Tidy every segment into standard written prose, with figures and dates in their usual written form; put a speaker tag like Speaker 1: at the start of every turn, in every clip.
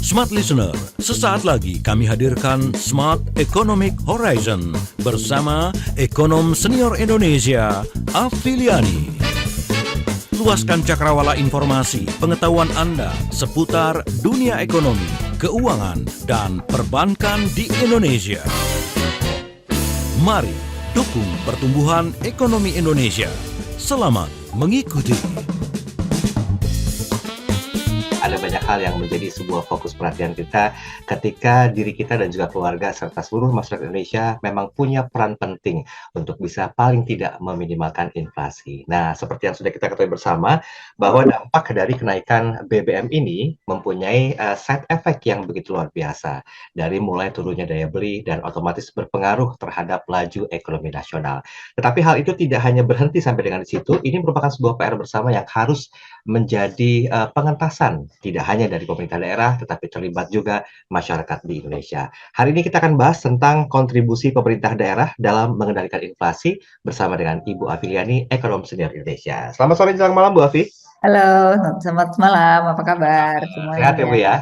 Speaker 1: Smart Listener, sesaat lagi kami hadirkan Smart Economic Horizon bersama ekonom senior Indonesia, Afiliani. Luaskan cakrawala informasi pengetahuan Anda seputar dunia ekonomi, keuangan, dan perbankan di Indonesia. Mari dukung pertumbuhan ekonomi Indonesia. Selamat mengikuti.
Speaker 2: Ada banyak hal yang menjadi sebuah fokus perhatian kita ketika diri kita dan juga keluarga serta seluruh masyarakat Indonesia memang punya peran penting untuk bisa paling tidak meminimalkan inflasi. Nah, seperti yang sudah kita ketahui bersama bahwa dampak dari kenaikan BBM ini mempunyai side effect yang begitu luar biasa, dari mulai turunnya daya beli dan otomatis berpengaruh terhadap laju ekonomi nasional. Tetapi hal itu tidak hanya berhenti sampai dengan di situ, ini merupakan sebuah PR bersama yang harus menjadi pengentasan tidak hanya dari pemerintah daerah tetapi terlibat juga masyarakat di Indonesia. Hari ini kita akan bahas tentang kontribusi pemerintah daerah dalam mengendalikan inflasi bersama dengan Ibu Afiliani, ekonom senior Indonesia. Selamat sore menjelang malam Bu Afi.
Speaker 3: Halo, selamat malam. Apa kabar
Speaker 2: Sehat ya Bu
Speaker 3: semuanya?
Speaker 2: ya?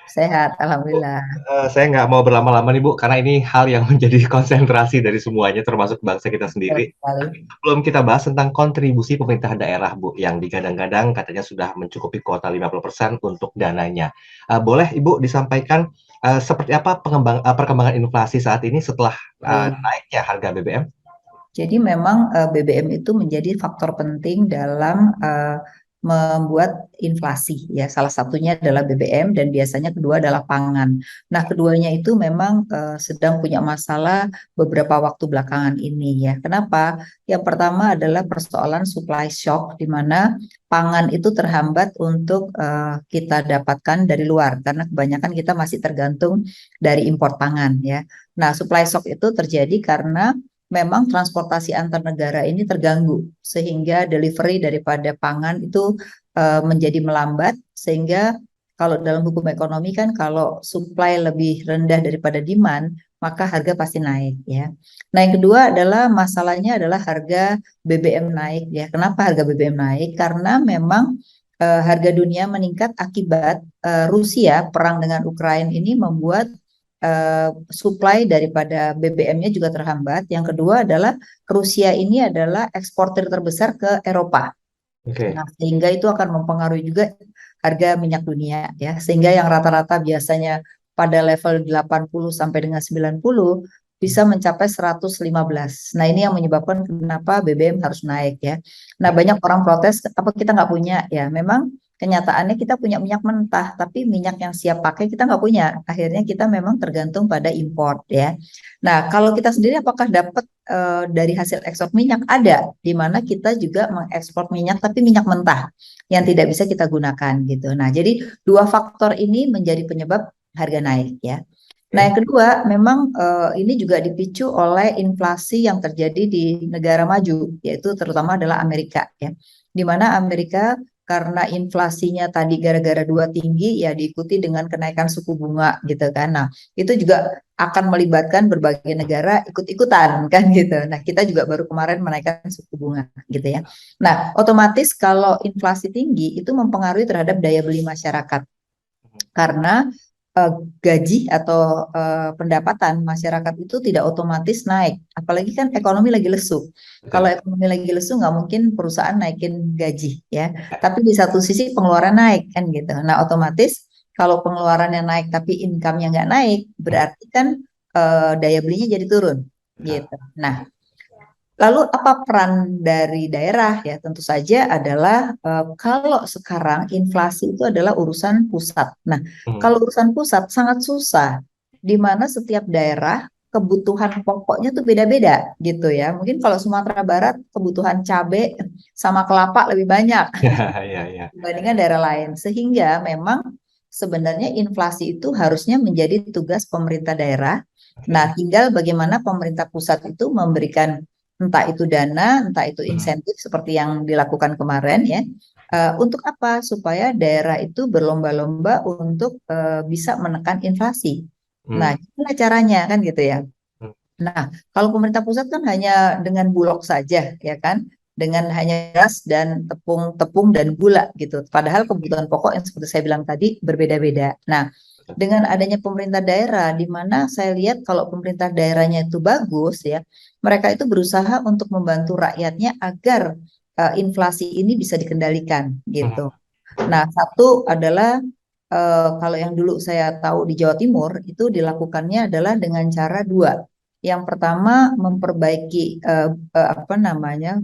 Speaker 3: Sehat,
Speaker 2: Bu,
Speaker 3: alhamdulillah.
Speaker 2: saya nggak mau berlama-lama nih Bu, karena ini hal yang menjadi konsentrasi dari semuanya, termasuk bangsa kita
Speaker 3: Betul
Speaker 2: sendiri.
Speaker 3: sekali.
Speaker 2: Sebelum kita bahas tentang kontribusi pemerintah daerah Bu, yang digadang-gadang katanya sudah mencukupi kuota 50% untuk dananya. Boleh Ibu disampaikan seperti apa perkembangan inflasi saat ini setelah
Speaker 3: Baik.
Speaker 2: naiknya harga BBM?
Speaker 3: Jadi memang BBM itu menjadi faktor penting dalam membuat inflasi ya. Salah satunya adalah BBM dan biasanya kedua adalah pangan. Nah, keduanya itu memang sedang punya masalah beberapa waktu belakangan ini ya. Kenapa? Yang pertama adalah persoalan supply shock di mana pangan itu terhambat untuk kita dapatkan dari luar karena kebanyakan kita masih tergantung dari impor pangan ya. Nah, supply shock itu terjadi karena memang transportasi antar negara ini terganggu sehingga delivery daripada pangan itu menjadi melambat sehingga kalau dalam hukum ekonomi kan kalau supply lebih rendah daripada demand maka harga pasti naik ya. Nah, yang kedua adalah masalahnya adalah harga BBM naik ya. Kenapa harga BBM naik? Karena memang harga dunia meningkat akibat Rusia perang dengan Ukraina ini membuat supply daripada BBM-nya juga terhambat. Yang kedua adalah Rusia ini adalah eksportir terbesar ke Eropa.
Speaker 2: Oke.
Speaker 3: Nah, sehingga itu akan mempengaruhi juga harga minyak dunia ya. Sehingga yang rata-rata biasanya pada level 80 sampai dengan 90 bisa mencapai 115. Nah, ini yang menyebabkan kenapa BBM harus naik ya. Nah, banyak orang protes, apa kita nggak punya? Ya, memang kenyataannya kita punya minyak mentah, tapi minyak yang siap pakai kita nggak punya. Akhirnya kita memang tergantung pada import ya. Nah, kalau kita sendiri apakah dapat dari hasil ekspor minyak? Ada, di mana kita juga mengekspor minyak, tapi minyak mentah yang tidak bisa kita gunakan gitu. Nah, jadi dua faktor ini menjadi penyebab harga naik ya. Nah, yang kedua, memang ini juga dipicu oleh inflasi yang terjadi di negara maju, yaitu terutama adalah Amerika ya. Di mana Amerika karena inflasinya tadi gara-gara dua tinggi ya diikuti dengan kenaikan suku bunga gitu kan. Nah, itu juga akan melibatkan berbagai negara ikut-ikutan kan gitu. Nah, kita juga baru kemarin menaikkan suku bunga gitu ya. Nah, otomatis kalau inflasi tinggi itu mempengaruhi terhadap daya beli masyarakat karena gaji atau pendapatan masyarakat itu tidak otomatis naik. Apalagi kan ekonomi lagi lesu. Kalau ekonomi lagi lesu nggak mungkin perusahaan naikin gaji ya. Tapi di satu sisi pengeluaran naik kan gitu. Nah, otomatis kalau pengeluarannya naik tapi income-nya nggak naik, berarti kan daya belinya jadi turun gitu. Nah, lalu apa peran dari daerah ya? Tentu saja adalah kalau sekarang inflasi itu adalah urusan pusat. Nah, kalau urusan pusat sangat susah, di mana setiap daerah kebutuhan pokoknya tuh beda-beda gitu ya. Mungkin kalau Sumatera Barat kebutuhan cabai sama kelapa lebih banyak
Speaker 2: Ya.
Speaker 3: dibandingkan daerah lain, sehingga memang sebenarnya inflasi itu harusnya menjadi tugas pemerintah daerah. Nah, tinggal bagaimana pemerintah pusat itu memberikan entah itu dana, entah itu insentif seperti yang dilakukan kemarin ya. Untuk apa? Supaya daerah itu berlomba-lomba untuk bisa menekan inflasi. Nah, gimana caranya kan gitu ya. Nah, kalau pemerintah pusat kan hanya dengan bulog saja ya kan. dengan hanya beras dan tepung dan gula gitu. Padahal kebutuhan pokok yang seperti saya bilang tadi berbeda-beda. Nah, dengan adanya pemerintah daerah, di mana saya lihat kalau pemerintah daerahnya itu bagus ya, mereka itu berusaha untuk membantu rakyatnya agar inflasi ini bisa dikendalikan
Speaker 2: Mhm.
Speaker 3: gitu. Nah, satu adalah kalau yang dulu saya tahu di Jawa Timur itu dilakukannya adalah dengan cara dua. Yang pertama memperbaiki apa namanya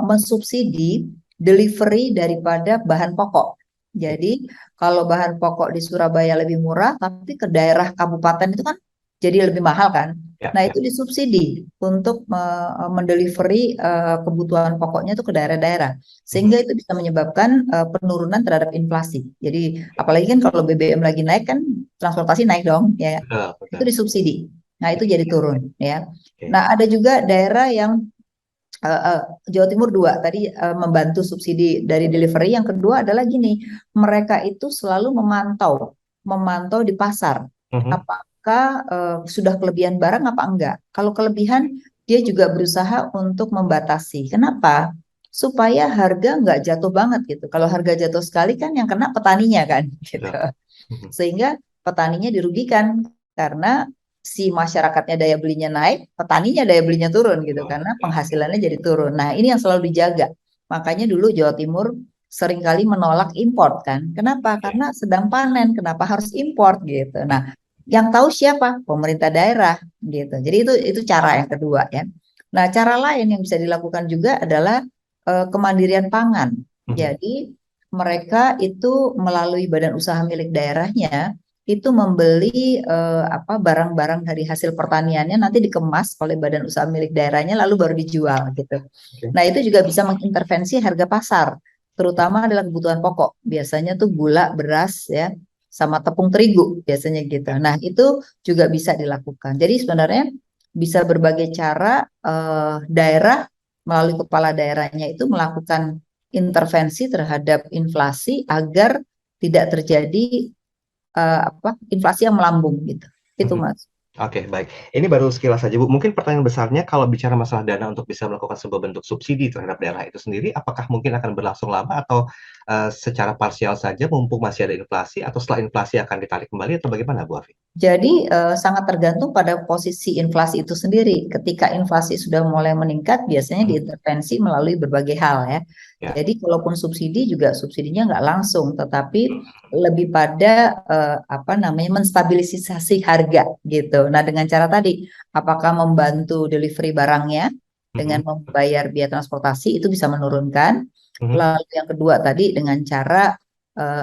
Speaker 3: mensubsidi delivery daripada bahan pokok. Jadi kalau bahan pokok di Surabaya lebih murah, tapi ke daerah kabupaten itu kan jadi lebih mahal kan.
Speaker 2: Ya,
Speaker 3: Nah
Speaker 2: ya.
Speaker 3: itu disubsidi untuk mendelivery kebutuhan pokoknya itu ke daerah-daerah,
Speaker 2: Mhm.
Speaker 3: sehingga itu bisa menyebabkan penurunan terhadap inflasi. Jadi apalagi kan kalau BBM lagi naik kan transportasi naik dong ya,
Speaker 2: Betul,
Speaker 3: itu
Speaker 2: betul.
Speaker 3: disubsidi. Nah itu jadi turun ya.
Speaker 2: Oke.
Speaker 3: Nah ada juga daerah yang eh, eh, Jawa Timur dua tadi membantu subsidi dari delivery. Yang kedua adalah gini, mereka itu selalu memantau di pasar
Speaker 2: Mhm.
Speaker 3: apakah sudah kelebihan barang apa enggak. Kalau kelebihan dia juga berusaha untuk membatasi. Kenapa? Supaya harga nggak jatuh banget gitu. Kalau harga jatuh sekali kan yang kena petaninya kan gitu.
Speaker 2: Betul. Mhm.
Speaker 3: Sehingga petaninya dirugikan karena si masyarakatnya daya belinya naik, petaninya daya belinya turun gitu
Speaker 2: Betul,
Speaker 3: karena
Speaker 2: betul.
Speaker 3: penghasilannya jadi turun. Nah, ini yang selalu dijaga. Makanya dulu Jawa Timur seringkali menolak import kan. Kenapa?
Speaker 2: Oke.
Speaker 3: Karena sedang panen, kenapa harus import gitu. Nah, yang tahu siapa? Pemerintah daerah gitu. Jadi itu cara yang kedua ya. Nah, cara lain yang bisa dilakukan juga adalah kemandirian pangan.
Speaker 2: Mhm.
Speaker 3: Jadi mereka itu melalui badan usaha milik daerahnya itu membeli apa barang-barang dari hasil pertaniannya nanti dikemas oleh badan usaha milik daerahnya lalu baru dijual gitu.
Speaker 2: Oke.
Speaker 3: Nah, itu juga bisa mengintervensi harga pasar, terutama adalah kebutuhan pokok. Biasanya tuh gula, beras ya, sama tepung terigu biasanya gitu.
Speaker 2: Ya.
Speaker 3: Nah, itu juga bisa dilakukan. Jadi sebenarnya bisa berbagai cara daerah melalui kepala daerahnya itu melakukan intervensi terhadap inflasi agar tidak terjadi apa inflasi yang melambung gitu. Itu
Speaker 2: Mhm.
Speaker 3: Mas.
Speaker 2: Oke, baik. Ini baru sekilas saja, Bu. Mungkin pertanyaan besarnya kalau bicara masalah dana untuk bisa melakukan sebuah bentuk subsidi terhadap daerah itu sendiri, apakah mungkin akan berlangsung lama atau, secara parsial saja mumpung masih ada inflasi atau setelah inflasi akan ditarik kembali atau bagaimana, Bu Afi?
Speaker 3: Jadi sangat tergantung pada posisi inflasi itu sendiri. Ketika inflasi sudah mulai meningkat, biasanya
Speaker 2: Mhm.
Speaker 3: diintervensi melalui berbagai hal ya.
Speaker 2: Ya.
Speaker 3: Jadi kalaupun subsidi juga subsidinya nggak langsung, tetapi lebih pada apa namanya menstabilisasi harga gitu. Nah dengan cara tadi, apakah membantu delivery barangnya dengan
Speaker 2: Mhm.
Speaker 3: membayar biaya transportasi itu bisa menurunkan.
Speaker 2: Mhm.
Speaker 3: Lalu yang kedua tadi dengan cara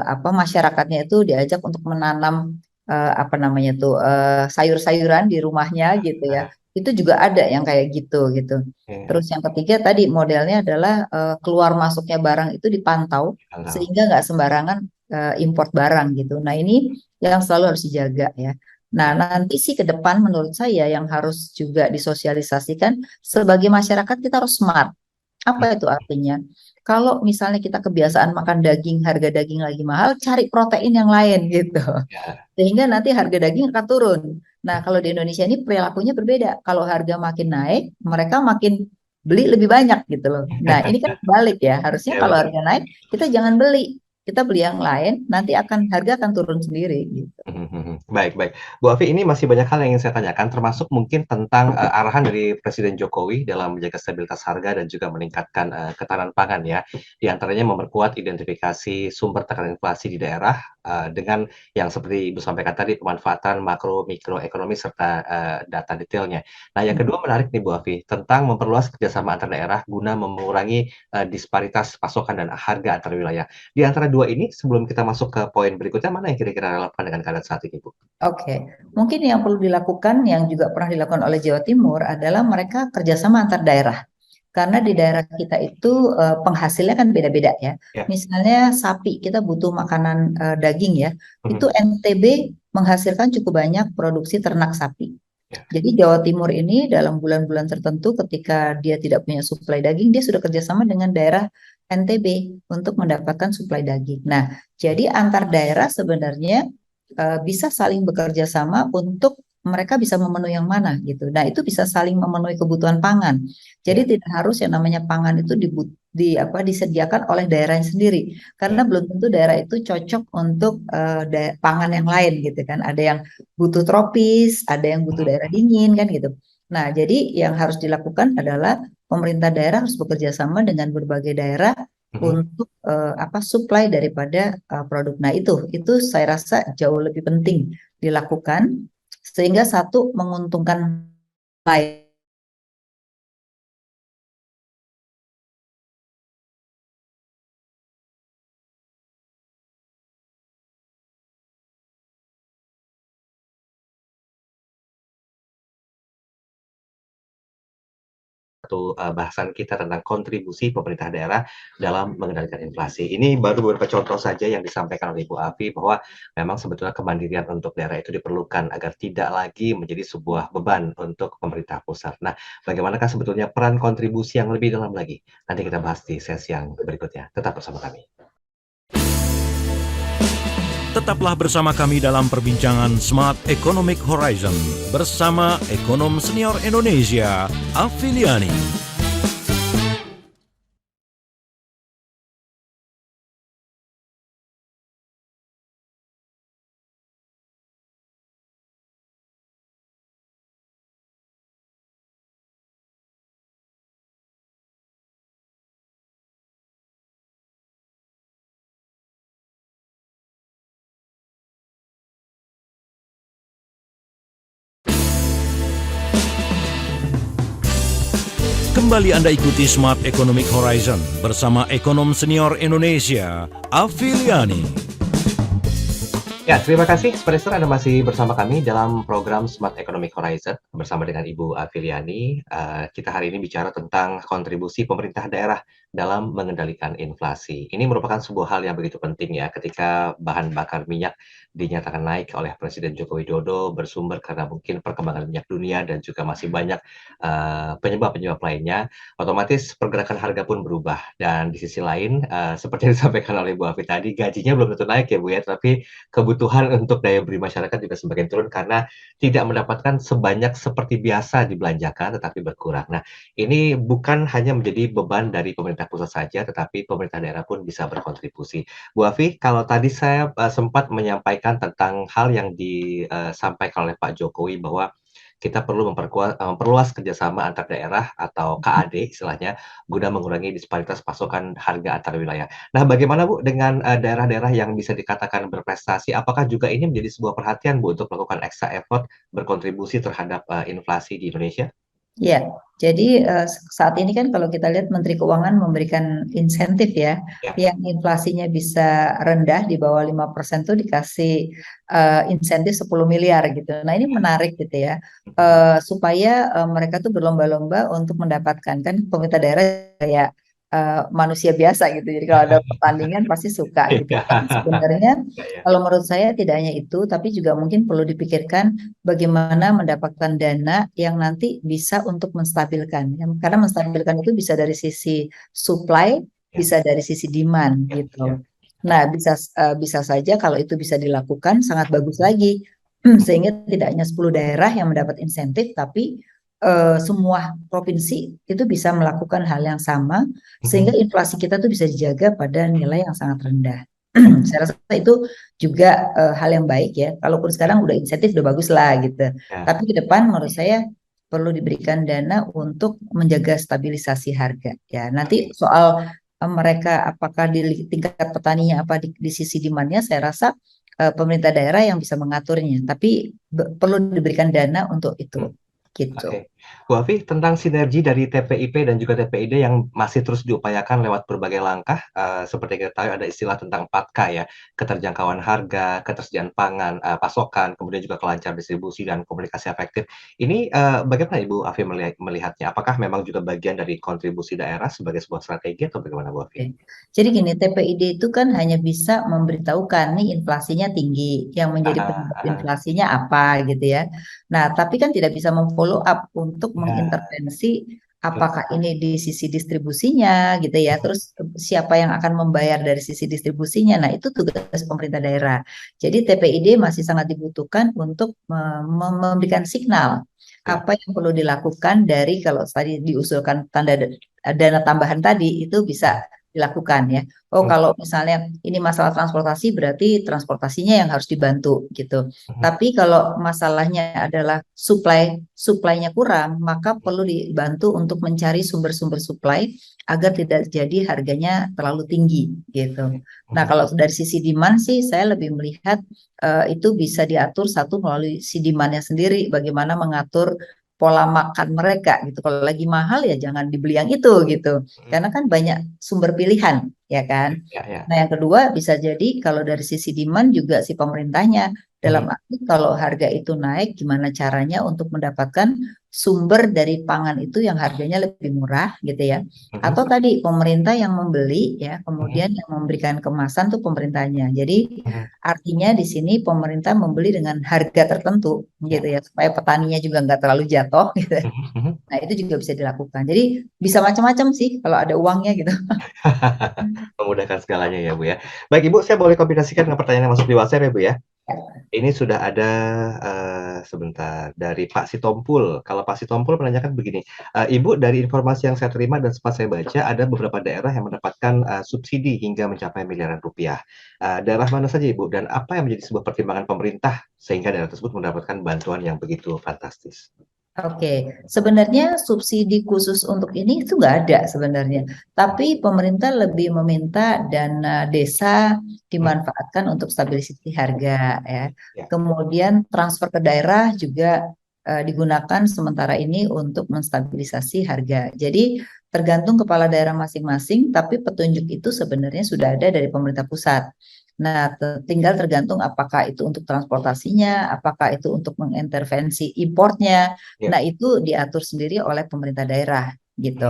Speaker 3: apa masyarakatnya itu diajak untuk menanam apa namanya tuh sayur-sayuran di rumahnya gitu ya.
Speaker 2: Nah,
Speaker 3: Itu juga ada yang kayak gitu gitu.
Speaker 2: oke.
Speaker 3: Terus yang ketiga tadi modelnya adalah keluar masuknya barang itu dipantau
Speaker 2: Pantau.
Speaker 3: sehingga nggak sembarangan import barang gitu. Nah, ini yang selalu harus dijaga ya. Nah, nanti sih ke depan menurut saya yang harus juga disosialisasikan sebagai masyarakat kita harus smart. Apa
Speaker 2: Mhm.
Speaker 3: itu artinya? Kalau misalnya kita kebiasaan makan daging, harga daging lagi mahal, cari protein yang lain gitu.
Speaker 2: Ya.
Speaker 3: Sehingga nanti harga daging akan turun. Nah, kalau di Indonesia ini perilakunya berbeda. Kalau harga makin naik, mereka makin beli lebih banyak gitu loh. Nah, ini kan balik ya. Harusnya
Speaker 2: Ya,
Speaker 3: kalau
Speaker 2: betul.
Speaker 3: harga naik, kita jangan beli. Kita beli yang lain, nanti harga akan turun sendiri gitu.
Speaker 2: Mhm, mhm. Baik, baik. Bu Afi, ini masih banyak hal yang ingin saya tanyakan, termasuk mungkin tentang, arahan dari Presiden Jokowi dalam menjaga stabilitas harga dan juga meningkatkan, ketahanan pangan ya. Di antaranya memperkuat identifikasi sumber tekanan inflasi di daerah, dengan yang seperti Ibu sampaikan tadi, pemanfaatan makro, mikro ekonomi serta, data detailnya. Nah, yang kedua menarik nih Bu Afi, tentang memperluas kerjasama antar daerah guna mengurangi, disparitas pasokan dan harga antar wilayah. Di antara dua ini, sebelum kita masuk ke poin berikutnya, mana yang kira-kira relevan dengan keadaan saat ini, Bu?
Speaker 3: Oke, mungkin yang perlu dilakukan yang juga pernah dilakukan oleh Jawa Timur adalah mereka kerjasama antar daerah. Karena di daerah kita itu penghasilnya kan beda-beda ya.
Speaker 2: Ya,
Speaker 3: Misalnya sapi, kita butuh makanan daging ya. Itu
Speaker 2: mhm,
Speaker 3: NTB menghasilkan cukup banyak produksi ternak sapi.
Speaker 2: ya,
Speaker 3: Jadi Jawa Timur ini dalam bulan-bulan tertentu ketika dia tidak punya suplai daging, dia sudah kerjasama dengan daerah NTB untuk mendapatkan suplai daging. Nah, jadi antar daerah sebenarnya bisa saling bekerja sama untuk mereka bisa memenuhi yang mana gitu. Nah, itu bisa saling memenuhi kebutuhan pangan. Jadi
Speaker 2: Ya,
Speaker 3: tidak harus yang namanya pangan itu disediakan oleh daerahnya sendiri, karena
Speaker 2: ya.
Speaker 3: belum tentu daerah itu cocok untuk pangan yang lain gitu kan. Ada yang butuh tropis, ada yang butuh daerah
Speaker 2: Mhm,
Speaker 3: dingin kan gitu. Nah, jadi yang harus dilakukan adalah pemerintah daerah harus bekerja sama dengan berbagai daerah
Speaker 2: mhm.
Speaker 3: untuk supply daripada produk. Nah, itu saya rasa jauh lebih penting dilakukan sehingga satu menguntungkan lain.
Speaker 2: Bahasan kita tentang kontribusi pemerintah daerah dalam mengendalikan inflasi. Ini baru beberapa contoh saja yang disampaikan oleh Ibu Afi bahwa memang sebetulnya kemandirian untuk daerah itu diperlukan agar tidak lagi menjadi sebuah beban untuk pemerintah pusat. Nah, bagaimanakah sebetulnya peran kontribusi yang lebih dalam lagi? Nanti kita bahas di sesi yang berikutnya. Tetap bersama kami.
Speaker 1: Tetaplah bersama kami dalam perbincangan Smart Economic Horizon bersama ekonom senior Indonesia, Afiliani. Kembali Anda ikuti Smart Economic Horizon bersama ekonom senior Indonesia, Afiliani.
Speaker 2: Ya, terima kasih Spreader Anda masih bersama kami dalam program Smart Economic Horizon bersama dengan Ibu Afiliani. Kita hari ini bicara tentang kontribusi pemerintah daerah dalam mengendalikan inflasi. Ini merupakan sebuah hal yang begitu penting ya ketika bahan bakar minyak dinyatakan naik oleh Presiden Joko Widodo bersumber karena mungkin perkembangan minyak dunia dan juga masih banyak penyebab-penyebab lainnya, otomatis pergerakan harga pun berubah. Dan di sisi lain, seperti yang disampaikan oleh Bu Afi tadi, gajinya belum tentu naik ya Bu ya, tapi kebutuhan untuk daya beli masyarakat juga semakin turun karena tidak mendapatkan sebanyak seperti biasa dibelanjakan tetapi berkurang. Nah, ini bukan hanya menjadi beban dari pemerintah pusat saja tetapi pemerintah daerah pun bisa berkontribusi. Bu Afi, kalau tadi saya sempat menyampaikan tentang hal yang disampaikan oleh Pak Jokowi bahwa kita perlu memperluas kerjasama antar daerah atau KAD istilahnya guna mengurangi disparitas pasokan harga antar wilayah. Nah, bagaimana Bu dengan daerah-daerah yang bisa dikatakan berprestasi? Apakah juga ini menjadi sebuah perhatian Bu untuk melakukan extra effort berkontribusi terhadap inflasi di Indonesia?
Speaker 3: Ya, jadi saat ini kan kalau kita lihat Menteri Keuangan memberikan insentif ya,
Speaker 2: Ya.
Speaker 3: yang inflasinya bisa rendah di bawah 5% tuh dikasih insentif 10 miliar gitu. Nah, ini menarik gitu ya,
Speaker 2: Mhm.
Speaker 3: supaya mereka tuh berlomba-lomba untuk mendapatkan, kan pemerintah daerah kayak manusia biasa gitu. Jadi kalau ada pertandingan pasti suka gitu.
Speaker 2: Iya.
Speaker 3: Tapi sebenarnya
Speaker 2: Ya, ya.
Speaker 3: kalau menurut saya tidak hanya itu, tapi juga mungkin perlu dipikirkan bagaimana mendapatkan dana yang nanti bisa untuk menstabilkan. Karena menstabilkan itu bisa dari sisi supply,
Speaker 2: Ya,
Speaker 3: bisa dari sisi demand
Speaker 2: ya,
Speaker 3: gitu.
Speaker 2: ya.
Speaker 3: Nah, bisa saja kalau itu bisa dilakukan sangat bagus lagi. Sehingga tidak hanya 10 daerah yang mendapat insentif, tapi semua provinsi itu bisa melakukan hal yang sama sehingga
Speaker 2: Mhm.
Speaker 3: inflasi kita tuh bisa dijaga pada nilai yang sangat rendah. Saya rasa itu juga hal yang baik ya. Kalaupun
Speaker 2: Ya,
Speaker 3: sekarang udah insentif udah bagus lah gitu.
Speaker 2: ya.
Speaker 3: Tapi ke depan menurut saya perlu diberikan dana untuk menjaga stabilisasi harga. Ya, nanti
Speaker 2: Oke.
Speaker 3: soal mereka apakah di tingkat petaninya apa di sisi demand-nya, saya rasa pemerintah daerah yang bisa mengaturnya. Tapi perlu diberikan dana untuk itu,
Speaker 2: Mhm.
Speaker 3: gitu.
Speaker 2: Oke. Bu Afi, tentang sinergi dari TPIP dan juga TPID yang masih terus diupayakan lewat berbagai langkah, seperti kita tahu ada istilah tentang 4K ya, keterjangkauan harga, ketersediaan pangan, pasokan, kemudian juga kelancaran distribusi dan komunikasi efektif. Ini, bagaimana Ibu Afi melihatnya? Apakah memang juga bagian dari kontribusi daerah sebagai sebuah strategi atau bagaimana Bu Afi?
Speaker 3: Oke. Jadi gini, TPID itu kan hanya bisa memberitahukan nih inflasinya tinggi, yang menjadi
Speaker 2: Ah,
Speaker 3: penyebab
Speaker 2: ah.
Speaker 3: inflasinya apa gitu ya. Nah, tapi kan tidak bisa memfollow up untuk
Speaker 2: Ya,
Speaker 3: mengintervensi apakah ini di sisi distribusinya gitu ya, terus siapa yang akan membayar dari sisi distribusinya. Nah, itu tugas pemerintah daerah. Jadi TPID masih sangat dibutuhkan untuk memberikan signal
Speaker 2: Ya.
Speaker 3: apa yang perlu dilakukan dari kalau tadi diusulkan dana tambahan tadi itu bisa dilakukan ya. Oh,
Speaker 2: Mhm,
Speaker 3: kalau misalnya ini masalah transportasi berarti transportasinya yang harus dibantu gitu.
Speaker 2: mhm,
Speaker 3: Tapi kalau masalahnya adalah supply-nya kurang, maka perlu dibantu untuk mencari sumber-sumber supply agar tidak jadi harganya terlalu tinggi gitu. Nah,
Speaker 2: mhm,
Speaker 3: kalau dari sisi demand sih saya lebih melihat itu bisa diatur satu melalui si demand-nya sendiri, bagaimana mengatur pola makan mereka gitu. Kalau lagi mahal ya jangan dibeli yang itu gitu.
Speaker 2: mhm.
Speaker 3: Karena kan banyak sumber pilihan, ya kan?
Speaker 2: Ya, ya.
Speaker 3: Nah, yang kedua bisa jadi kalau dari sisi demand juga si pemerintahnya dalam
Speaker 2: Mhm,
Speaker 3: arti kalau harga itu naik, gimana caranya untuk mendapatkan sumber dari pangan itu yang harganya lebih murah gitu ya.
Speaker 2: mhm,
Speaker 3: Atau tadi pemerintah yang membeli ya,
Speaker 2: mhm,
Speaker 3: kemudian yang memberikan kemasan tuh pemerintahnya. Jadi
Speaker 2: mhm.
Speaker 3: artinya di sini pemerintah membeli dengan harga tertentu
Speaker 2: Ya.
Speaker 3: gitu ya, supaya petaninya juga nggak terlalu jatuh gitu.
Speaker 2: Mhm, mhm.
Speaker 3: Nah, itu juga bisa dilakukan. Jadi bisa macam-macam sih kalau ada uangnya gitu.
Speaker 2: Memudahkan segalanya ya, Bu, ya. Baik, Ibu, saya boleh kombinasikan dengan pertanyaan yang masuk di WhatsApp ya, Bu, ya? Ini sudah ada, sebentar, dari Pak Sitompul. Kalau Pak Sitompul menanyakan begini, "Ibu, dari informasi yang saya terima dan sempat saya baca, ada beberapa daerah yang mendapatkan, subsidi hingga mencapai miliaran rupiah. Daerah mana saja, Ibu? Dan apa yang menjadi sebuah pertimbangan pemerintah sehingga daerah tersebut mendapatkan bantuan yang begitu fantastis?"
Speaker 3: Oke, sebenarnya subsidi khusus untuk ini itu nggak ada sebenarnya. Tapi pemerintah lebih meminta dana desa
Speaker 2: Mhm,
Speaker 3: dimanfaatkan untuk stabilisasi harga ya.
Speaker 2: ya,
Speaker 3: Kemudian transfer ke daerah juga digunakan sementara ini untuk menstabilisasi harga. Jadi tergantung kepala daerah masing-masing, tapi petunjuk itu sebenarnya sudah ada dari pemerintah pusat. Nah, tinggal tergantung apakah itu untuk transportasinya, apakah itu untuk mengintervensi importnya.
Speaker 2: ya.
Speaker 3: Nah, itu diatur sendiri oleh pemerintah daerah
Speaker 2: Mhm,
Speaker 3: gitu.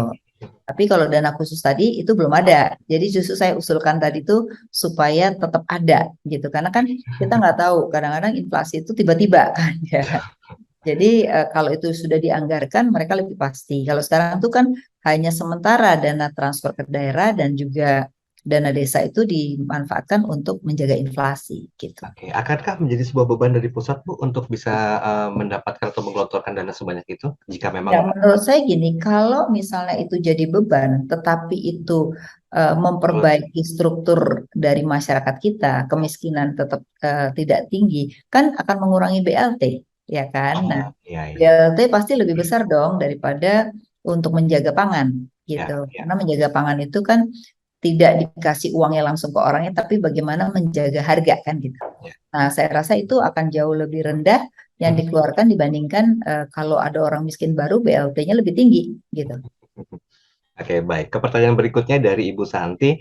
Speaker 3: Tapi kalau dana khusus tadi itu belum ada. Jadi justru saya usulkan tadi itu supaya tetap ada gitu. Karena kan kita nggak tahu kadang-kadang inflasi itu tiba-tiba kan ya. Jadi kalau itu sudah dianggarkan mereka lebih pasti. Kalau sekarang itu kan hanya sementara dana transfer ke daerah dan juga dana desa itu dimanfaatkan untuk menjaga inflasi gitu.
Speaker 2: oke. Akankah menjadi sebuah beban dari pusat, Bu, untuk bisa, mendapatkan atau menggelontorkan dana sebanyak itu? Jika memang
Speaker 3: Ya, menurut saya gini, kalau misalnya itu jadi beban, tetapi itu memperbaiki struktur dari masyarakat kita, kemiskinan tetap tidak tinggi, kan akan mengurangi BLT, ya kan? Nah,
Speaker 2: oh, iya, iya.
Speaker 3: BLT pasti lebih besar dong daripada untuk menjaga pangan,
Speaker 2: Ya,
Speaker 3: gitu.
Speaker 2: ya,
Speaker 3: Karena menjaga pangan itu kan tidak dikasih uangnya langsung ke orangnya, tapi bagaimana menjaga harga kan gitu.
Speaker 2: ya.
Speaker 3: Nah, saya rasa itu akan jauh lebih rendah yang
Speaker 2: Mhm,
Speaker 3: dikeluarkan dibandingkan kalau ada orang miskin baru BLT-nya lebih tinggi gitu.
Speaker 2: mhm. Oke, baik. Ke pertanyaan berikutnya dari Ibu Santi.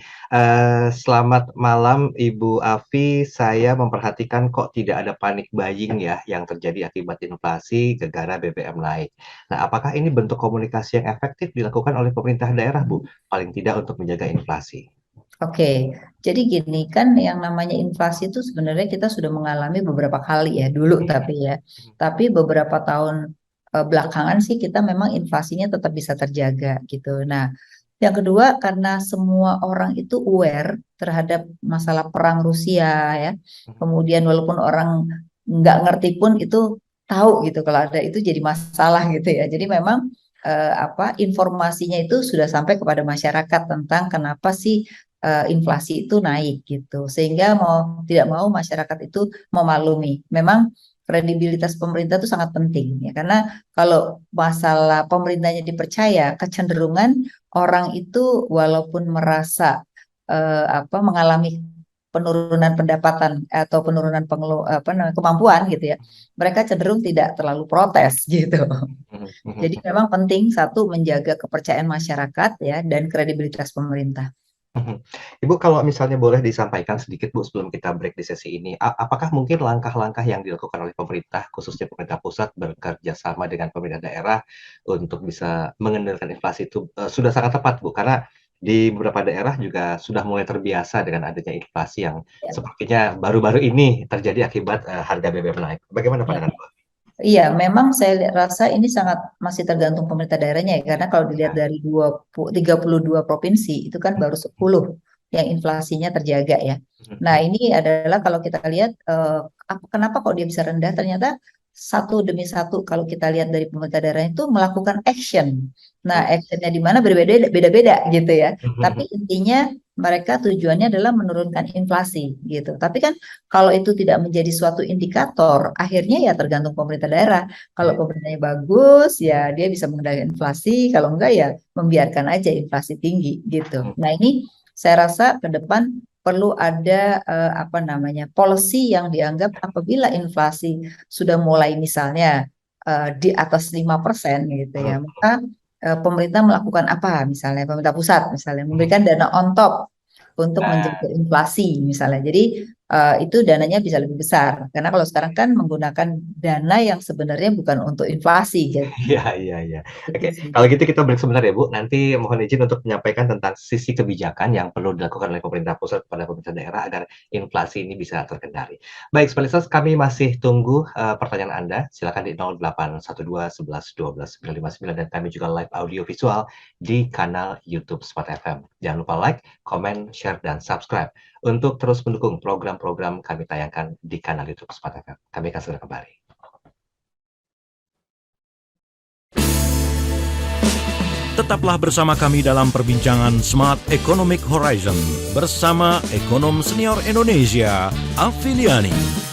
Speaker 2: "Selamat malam Ibu Afi, saya memperhatikan kok tidak ada panic buying ya yang terjadi akibat inflasi gara-gara BBM naik. Nah, apakah ini bentuk komunikasi yang efektif dilakukan oleh pemerintah daerah, Bu? Paling tidak untuk menjaga inflasi?"
Speaker 3: Oke, jadi gini kan yang namanya inflasi itu sebenarnya kita sudah mengalami beberapa kali ya dulu tapi ya, tapi beberapa tahun belakangan sih kita memang inflasinya tetap bisa terjaga gitu. Nah, yang kedua karena semua orang itu aware terhadap masalah perang Rusia ya, kemudian walaupun orang nggak ngerti pun itu tahu gitu kalau ada itu jadi masalah gitu ya. Jadi memang informasinya itu sudah sampai kepada masyarakat tentang kenapa sih inflasi itu naik gitu. Sehingga mau tidak mau masyarakat itu memaklumi. Memang kredibilitas pemerintah itu sangat penting ya karena kalau masalah pemerintahnya dipercaya, kecenderungan orang itu walaupun merasa mengalami penurunan pendapatan atau penurunan kemampuan gitu ya, mereka cenderung tidak terlalu protes gitu.
Speaker 2: Mhm,
Speaker 3: Jadi
Speaker 2: mhm.
Speaker 3: memang penting satu menjaga kepercayaan masyarakat ya dan kredibilitas pemerintah.
Speaker 2: Mhm. Ibu kalau misalnya boleh disampaikan sedikit Bu sebelum kita break di sesi ini, apakah mungkin langkah-langkah yang dilakukan oleh pemerintah, khususnya pemerintah pusat bekerja sama dengan pemerintah daerah untuk bisa mengendalikan inflasi itu, sudah sangat tepat Bu? Karena di beberapa daerah juga sudah mulai terbiasa dengan adanya inflasi yang
Speaker 3: Ya,
Speaker 2: sepertinya baru-baru ini terjadi akibat, harga BBM naik. Bagaimana
Speaker 3: ya.
Speaker 2: pandangan Bu?
Speaker 3: Iya, memang saya rasa ini sangat masih tergantung pemerintah daerahnya ya, karena kalau dilihat dari 32 provinsi itu kan baru 10 yang inflasinya terjaga ya. Nah, ini adalah kalau kita lihat kenapa kok dia bisa rendah? Ternyata satu demi satu kalau kita lihat dari pemerintah daerah itu melakukan action. Nah, actionnya di mana beda-beda gitu ya. Tapi intinya mereka tujuannya adalah menurunkan inflasi gitu. Tapi kan kalau itu tidak menjadi suatu indikator, akhirnya ya tergantung pemerintah daerah. Kalau pemerintahnya bagus, ya dia bisa mengendalikan inflasi. Kalau enggak, ya membiarkan aja inflasi tinggi gitu. Nah, ini saya rasa ke depan perlu ada apa namanya policy yang dianggap apabila inflasi sudah mulai misalnya di atas 5% gitu ya, maka pemerintah melakukan apa? Misalnya pemerintah pusat misalnya memberikan dana on top untuk menjaga inflasi misalnya. Jadi itu dananya bisa lebih besar. Karena kalau sekarang kan menggunakan dana yang sebenarnya bukan untuk inflasi gitu.
Speaker 2: Iya, iya, iya.
Speaker 3: Gitu
Speaker 2: Oke,
Speaker 3: sih.
Speaker 2: kalau gitu kita break sebentar ya, Bu. Nanti mohon izin untuk menyampaikan tentang sisi kebijakan yang perlu dilakukan oleh pemerintah pusat kepada pemerintah daerah agar inflasi ini bisa terkendali. Baik, Spesialis, kami masih tunggu pertanyaan Anda. Silakan di 0812 11 12 959 dan kami juga live audio visual di kanal YouTube Smart FM. Jangan lupa like, comment, share, dan subscribe untuk terus mendukung program-program kami tayangkan di kanal YouTube Smart FM. Kami akan segera kembali.
Speaker 1: Tetaplah bersama kami dalam perbincangan Smart Economic Horizon bersama ekonom senior Indonesia, Afiliani.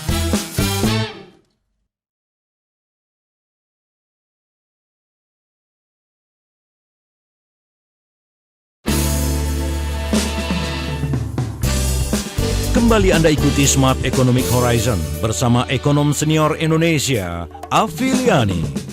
Speaker 1: Kembali Anda ikuti Smart Economic Horizon bersama ekonom senior Indonesia, Afiliani.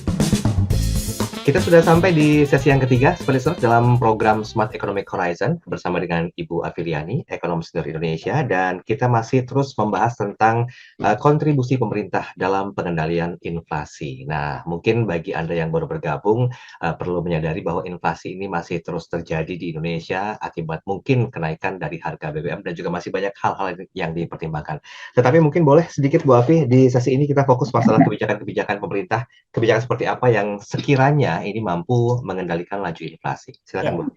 Speaker 2: Kita sudah sampai di sesi yang ketiga, Spesialis, dalam program Smart Economic Horizon bersama dengan Ibu Afiliani, ekonom senior Indonesia, dan kita masih terus membahas tentang kontribusi pemerintah dalam pengendalian inflasi. Nah, mungkin bagi Anda yang baru bergabung, perlu menyadari bahwa inflasi ini masih terus terjadi di Indonesia akibat mungkin kenaikan dari harga BBM dan juga masih banyak hal-hal yang dipertimbangkan. Tetapi mungkin boleh sedikit Bu Afi, di sesi ini kita fokus masalah kebijakan-kebijakan pemerintah, kebijakan seperti apa yang sekiranya ini mampu mengendalikan laju inflasi. Silakan Bu.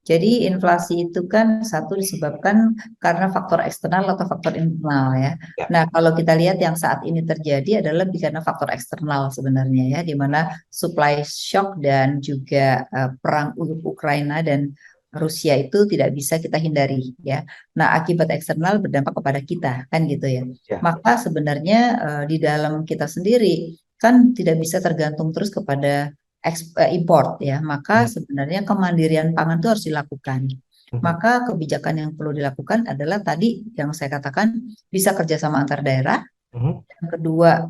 Speaker 3: Jadi inflasi itu kan satu disebabkan karena faktor eksternal atau faktor internal ya.
Speaker 2: Ya.
Speaker 3: Nah, kalau kita lihat yang saat ini terjadi adalah lebih karena faktor eksternal sebenarnya ya, di mana supply shock dan juga perang Ukraina dan Rusia itu tidak bisa kita hindari ya. Nah, akibat eksternal berdampak kepada kita kan gitu ya.
Speaker 2: Ya.
Speaker 3: Maka sebenarnya di dalam kita sendiri kan tidak bisa tergantung terus kepada import ya, maka sebenarnya kemandirian pangan itu harus dilakukan. Maka kebijakan yang perlu dilakukan adalah tadi yang saya katakan bisa kerjasama antar daerah. Yang kedua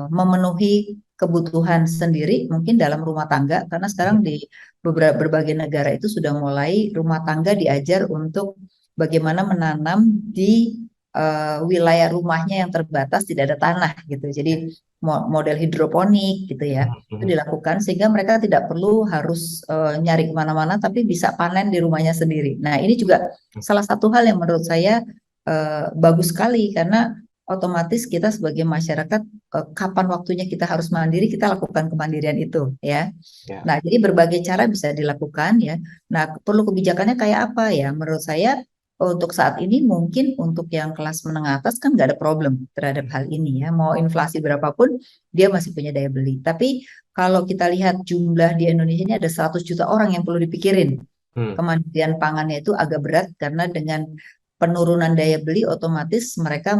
Speaker 3: memenuhi kebutuhan sendiri mungkin dalam rumah tangga karena sekarang di berbagai negara itu sudah mulai rumah tangga diajar untuk bagaimana menanam di wilayah rumahnya yang terbatas tidak ada tanah gitu. Jadi model hidroponik gitu ya itu dilakukan sehingga mereka tidak perlu harus nyari kemana-mana tapi bisa panen di rumahnya sendiri. Nah ini juga salah satu hal yang menurut saya bagus sekali karena otomatis kita sebagai masyarakat kapan waktunya kita harus mandiri kita lakukan kemandirian itu ya. Nah jadi berbagai cara bisa dilakukan ya. Nah perlu kebijakannya kayak apa ya? Menurut saya untuk saat ini mungkin untuk yang kelas menengah atas kan nggak ada problem terhadap hal ini ya. Mau inflasi berapapun dia masih punya daya beli. Tapi kalau kita lihat jumlah di Indonesia ini ada 100 juta orang yang perlu dipikirin. Kemandirian pangannya itu agak berat karena dengan penurunan daya beli otomatis mereka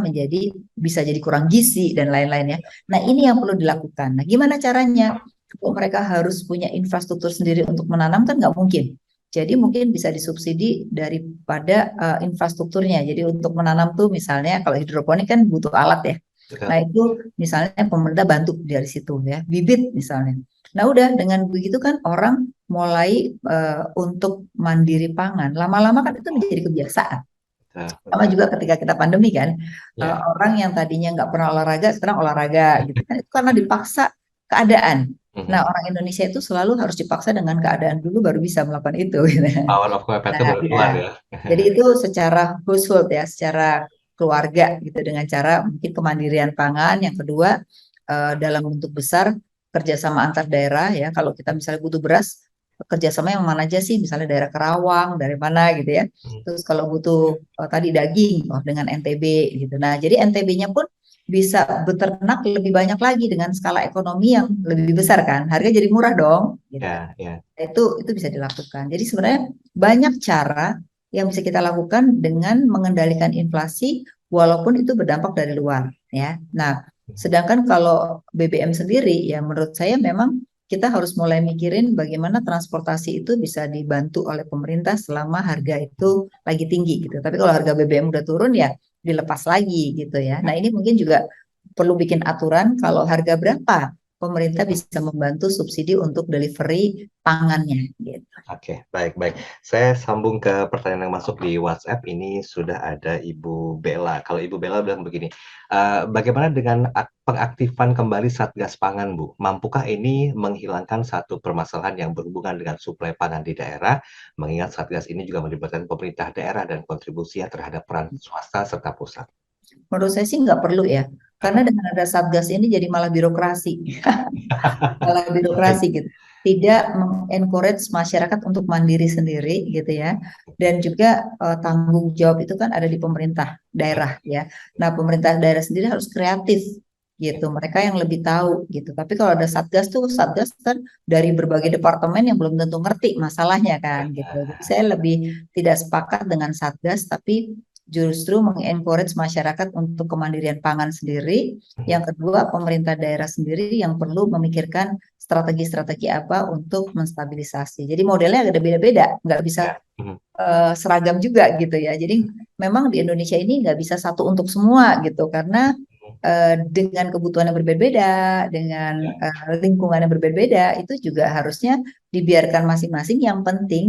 Speaker 3: bisa jadi kurang gizi dan lain-lain ya. Nah ini yang perlu dilakukan. Nah gimana caranya? Kalau mereka harus punya infrastruktur sendiri untuk menanam kan nggak mungkin. Jadi mungkin bisa disubsidi daripada infrastrukturnya. Jadi untuk menanam tuh misalnya kalau hidroponik kan butuh alat ya. Nah itu misalnya pemerintah bantu dari situ ya, bibit misalnya. Nah udah dengan begitu kan orang mulai untuk mandiri pangan. Lama-lama kan itu menjadi kebiasaan. Sama juga ketika kita pandemi kan, orang yang tadinya nggak pernah olahraga sekarang olahraga gitu kan, itu karena dipaksa keadaan. Nah orang Indonesia itu selalu harus dipaksa dengan keadaan dulu baru bisa melakukan itu. Gitu.
Speaker 2: Power of Kepepet
Speaker 3: Nah,
Speaker 2: keluar ya.
Speaker 3: Jadi itu secara household ya, secara keluarga gitu dengan cara mungkin kemandirian pangan. Yang kedua dalam bentuk besar kerjasama antar daerah ya. Kalau kita misalnya butuh beras, kerjasama yang mana aja sih? Misalnya daerah Kerawang, dari mana gitu ya. Terus kalau butuh tadi daging, oh dengan NTB gitu. Nah, jadi NTB-nya pun bisa beternak lebih banyak lagi dengan skala ekonomi yang lebih besar kan. Harga jadi murah dong gitu.
Speaker 2: Ya, ya.
Speaker 3: Itu bisa dilakukan. Jadi sebenarnya banyak cara yang bisa kita lakukan dengan mengendalikan inflasi walaupun itu berdampak dari luar ya. Nah, sedangkan kalau BBM sendiri ya menurut saya memang kita harus mulai mikirin bagaimana transportasi itu bisa dibantu oleh pemerintah selama harga itu lagi tinggi gitu. Tapi kalau harga BBM udah turun ya dilepas lagi gitu ya. Nah, ini mungkin juga perlu bikin aturan kalau harga berapa pemerintah bisa membantu subsidi untuk delivery pangannya gitu.
Speaker 2: Oke, baik-baik. Saya sambung ke pertanyaan yang masuk di WhatsApp. Ini sudah ada Ibu Bella. Kalau Ibu Bella bilang begini, bagaimana dengan pengaktifan kembali Satgas Pangan, Bu? Mampukah ini menghilangkan satu permasalahan yang berhubungan dengan suplai pangan di daerah, mengingat Satgas ini juga melibatkan pemerintah daerah dan kontribusinya terhadap peran swasta serta pusat?
Speaker 3: Menurut saya sih nggak perlu ya, karena dengan ada Satgas ini jadi malah birokrasi, malah birokrasi gitu. Tidak mengencourage masyarakat untuk mandiri sendiri gitu ya. Dan juga tanggung jawab itu kan ada di pemerintah daerah ya. Nah, pemerintah daerah sendiri harus kreatif gitu. Mereka yang lebih tahu gitu. Tapi kalau ada Satgas tuh, Satgas kan dari berbagai departemen yang belum tentu ngerti masalahnya kan gitu. Jadi saya lebih tidak sepakat dengan Satgas, tapi justru mengencourage masyarakat untuk kemandirian pangan sendiri. Yang kedua, pemerintah daerah sendiri yang perlu memikirkan strategi-strategi apa untuk menstabilisasi. Jadi modelnya ada beda-beda, nggak bisa seragam juga gitu ya. Jadi memang di Indonesia ini nggak bisa satu untuk semua gitu, karena dengan kebutuhan yang berbeda-beda, dengan lingkungan yang berbeda-beda, itu juga harusnya dibiarkan masing-masing. Yang penting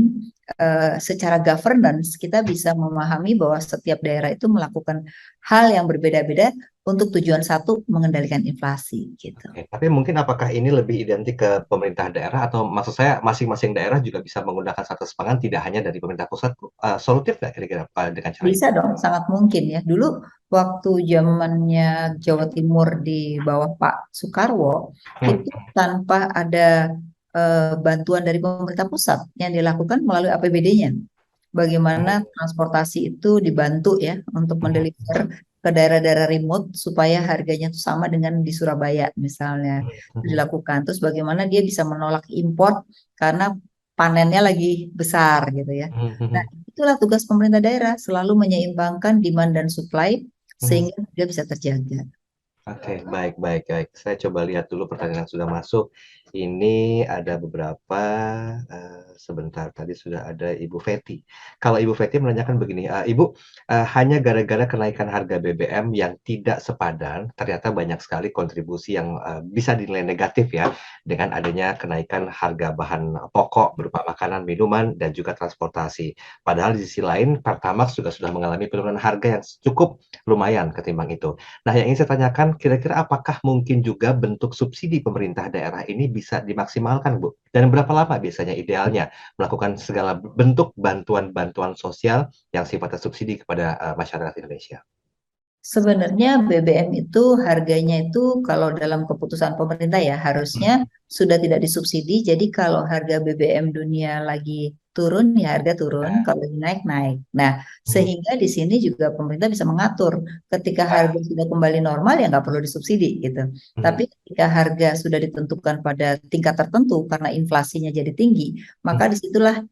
Speaker 3: secara governance kita bisa memahami bahwa setiap daerah itu melakukan hal yang berbeda-beda untuk tujuan satu, mengendalikan inflasi gitu.
Speaker 2: Oke, tapi mungkin apakah ini lebih identik ke pemerintah daerah atau maksud saya masing-masing daerah juga bisa menggunakan Satgas Pangan tidak hanya dari pemerintah pusat, solutif nggak kira-kira dengan cara ini?
Speaker 3: Bisa dong, sangat mungkin ya. Dulu waktu zamannya Jawa Timur di bawah Pak Soekarwo, itu tanpa ada bantuan dari pemerintah pusat yang dilakukan melalui APBD-nya. Bagaimana transportasi itu dibantu ya untuk mendeliver ke daerah-daerah remote supaya harganya itu sama dengan di Surabaya misalnya. Itu dilakukan. Terus bagaimana dia bisa menolak impor karena panennya lagi besar gitu ya. Nah, itulah tugas pemerintah daerah, selalu menyeimbangkan demand dan supply sehingga dia bisa terjaga.
Speaker 2: Oke, baik. Saya coba lihat dulu pertanyaan yang sudah masuk. Ini ada beberapa, sebentar, tadi sudah ada Ibu Feti. Kalau Ibu Feti menanyakan begini, Ibu, hanya gara-gara kenaikan harga BBM yang tidak sepadan, ternyata banyak sekali kontribusi yang, bisa dinilai negatif ya, dengan adanya kenaikan harga bahan pokok berupa makanan, minuman, dan juga transportasi. Padahal di sisi lain, Pertamax juga sudah mengalami penurunan harga yang cukup lumayan ketimbang itu. Nah, yang ingin saya tanyakan, kira-kira apakah mungkin juga bentuk subsidi pemerintah daerah ini bisa dimaksimalkan, Bu? Dan berapa lama biasanya idealnya melakukan segala bentuk bantuan-bantuan sosial yang sifatnya subsidi kepada masyarakat Indonesia?
Speaker 3: Sebenarnya BBM itu harganya itu kalau dalam keputusan pemerintah ya harusnya sudah tidak disubsidi. Jadi kalau harga BBM dunia lagi turun ya harga turun, kalau lagi naik naik. Nah, sehingga di sini juga pemerintah bisa mengatur ketika harga sudah kembali normal ya nggak perlu disubsidi gitu. Tapi ketika harga sudah ditentukan pada tingkat tertentu karena inflasinya jadi tinggi, maka disitulah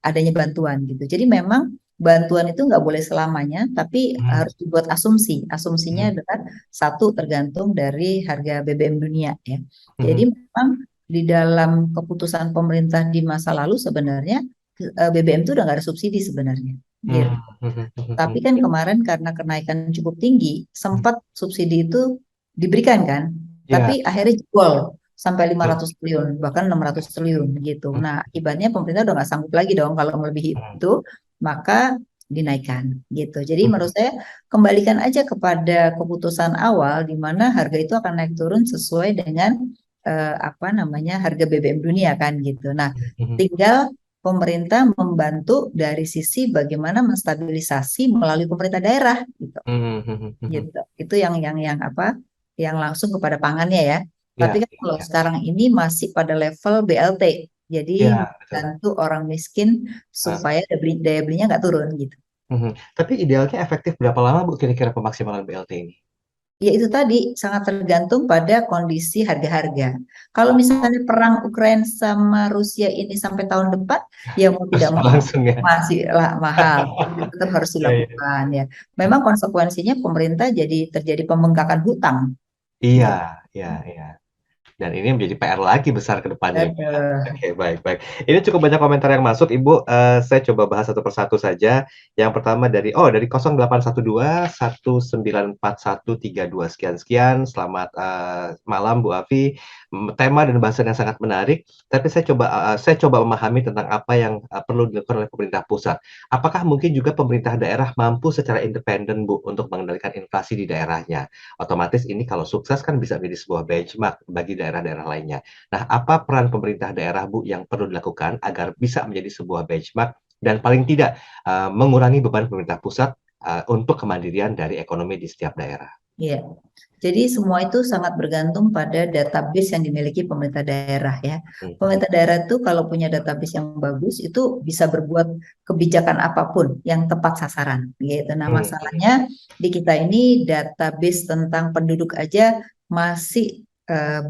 Speaker 3: adanya bantuan gitu. Jadi memang bantuan itu nggak boleh selamanya, tapi harus dibuat asumsi. Asumsinya adalah satu tergantung dari harga BBM dunia ya. Jadi memang di dalam keputusan pemerintah di masa lalu sebenarnya BBM itu udah nggak ada subsidi sebenarnya. Gitu. Tapi kan kemarin karena kenaikan cukup tinggi, sempat subsidi itu diberikan kan, tapi akhirnya jebol sampai 500 triliun, bahkan 600 triliun gitu. Nah, akibatnya pemerintah udah nggak sanggup lagi dong kalau melebihi itu, maka dinaikkan gitu. Jadi menurut saya kembalikan aja kepada keputusan awal di mana harga itu akan naik turun sesuai dengan harga BBM dunia kan gitu. Nah, tinggal pemerintah membantu dari sisi bagaimana menstabilisasi melalui pemerintah daerah gitu. Gitu. Itu yang yang langsung kepada pangannya ya. Tapi
Speaker 2: Ya,
Speaker 3: kan kalau
Speaker 2: ya,
Speaker 3: sekarang ini masih pada level BLT. Jadi
Speaker 2: ya, betul.
Speaker 3: membantu orang miskin
Speaker 2: Heeh.
Speaker 3: supaya daya belinya nggak turun gitu.
Speaker 2: Mhm. Tapi idealnya efektif berapa lama Bu kira-kira pemaksimalan BLT ini?
Speaker 3: Ya itu tadi sangat tergantung pada kondisi harga-harga. Kalau
Speaker 2: Oh,
Speaker 3: misalnya perang Ukraina sama Rusia ini sampai tahun depan, ya mau
Speaker 2: terus
Speaker 3: tidak mau
Speaker 2: berlangsung ya?
Speaker 3: masih lah mahal, jadi tetap harus
Speaker 2: Iya, iya.
Speaker 3: dilakukan ya. Memang konsekuensinya pemerintah jadi terjadi pembengkakan hutang
Speaker 2: Iya,
Speaker 3: gitu.
Speaker 2: iya, iya. Dan ini menjadi PR lagi besar ke depannya, Ibu, ya.
Speaker 3: Aduh.
Speaker 2: Oke, baik, baik. Ini cukup banyak komentar yang masuk, Ibu. Saya coba bahas satu persatu saja. Yang pertama dari 0812 1941 32 sekian sekian. Selamat malam Bu Afi. Tema dan bahasan yang sangat menarik. Tapi saya coba memahami tentang apa yang perlu dilakukan oleh pemerintah pusat. Apakah mungkin juga pemerintah daerah mampu secara independen Bu untuk mengendalikan inflasi di daerahnya? Otomatis ini kalau sukses kan bisa menjadi sebuah benchmark bagi daerah-daerah lainnya. Nah, apa peran pemerintah daerah, Bu, yang perlu dilakukan agar bisa menjadi sebuah benchmark dan paling tidak mengurangi beban pemerintah pusat untuk kemandirian dari ekonomi di setiap daerah?
Speaker 3: Iya. Jadi semua itu sangat bergantung pada database yang dimiliki pemerintah daerah ya.
Speaker 2: Mhm,
Speaker 3: Pemerintah daerah itu kalau punya database yang bagus itu bisa berbuat kebijakan apapun yang tepat sasaran gitu. Nah,
Speaker 2: mhm,
Speaker 3: masalahnya di kita ini database tentang penduduk aja masih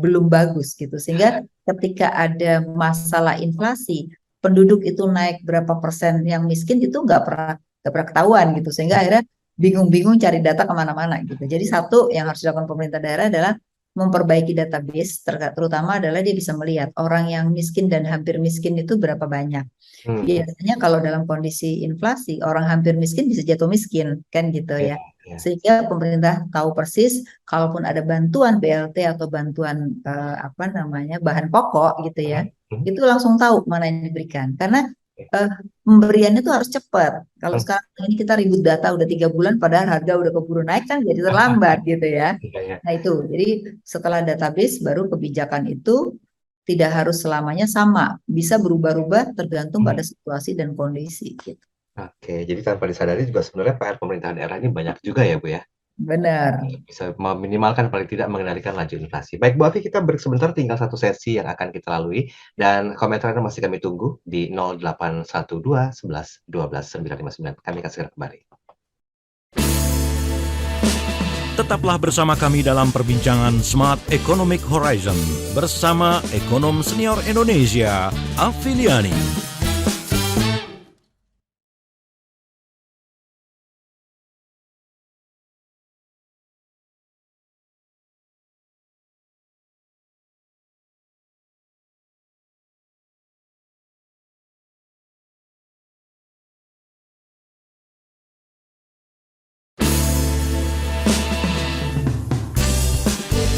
Speaker 3: belum bagus gitu. Sehingga ketika ada masalah inflasi, penduduk itu naik berapa persen yang miskin itu nggak pernah ketahuan gitu. Sehingga akhirnya bingung-bingung cari data kemana-mana gitu. Jadi satu yang harus dilakukan pemerintah daerah adalah memperbaiki database, terutama adalah dia bisa melihat orang yang miskin dan hampir miskin itu berapa banyak.
Speaker 2: mhm.
Speaker 3: Biasanya kalau dalam kondisi inflasi, orang hampir miskin bisa jatuh miskin, kan gitu
Speaker 2: Iya,
Speaker 3: ya.
Speaker 2: iya,
Speaker 3: Sehingga pemerintah tahu persis, kalaupun ada bantuan BLT atau bantuan apa namanya bahan pokok gitu ya,
Speaker 2: mhm, mhm,
Speaker 3: itu langsung tahu mana yang diberikan. Karena
Speaker 2: oke,
Speaker 3: eh, pemberiannya itu harus cepat. Kalau
Speaker 2: mhm,
Speaker 3: sekarang ini kita ribut data udah 3 bulan, padahal harga udah keburu naik kan jadi terlambat gitu ya.
Speaker 2: iya, iya.
Speaker 3: Nah itu, jadi setelah database baru kebijakan itu tidak harus selamanya sama, bisa berubah-ubah tergantung pada
Speaker 2: Mhm.
Speaker 3: situasi dan kondisi gitu.
Speaker 2: Oke, jadi tanpa disadari juga sebenarnya PR pemerintah daerah ini banyak juga ya, Bu, ya?
Speaker 3: Benar.
Speaker 2: Untuk bisa meminimalkan paling tidak mengendalikan laju inflasi. Baik Bu Afi, kita break sebentar, tinggal satu sesi yang akan kita lalui dan komentarnya masih kami tunggu di 0812 11 12 959. Kami akan segera kembali.
Speaker 1: Tetaplah bersama kami dalam perbincangan Smart Economic Horizon bersama ekonom senior Indonesia, Afiliani.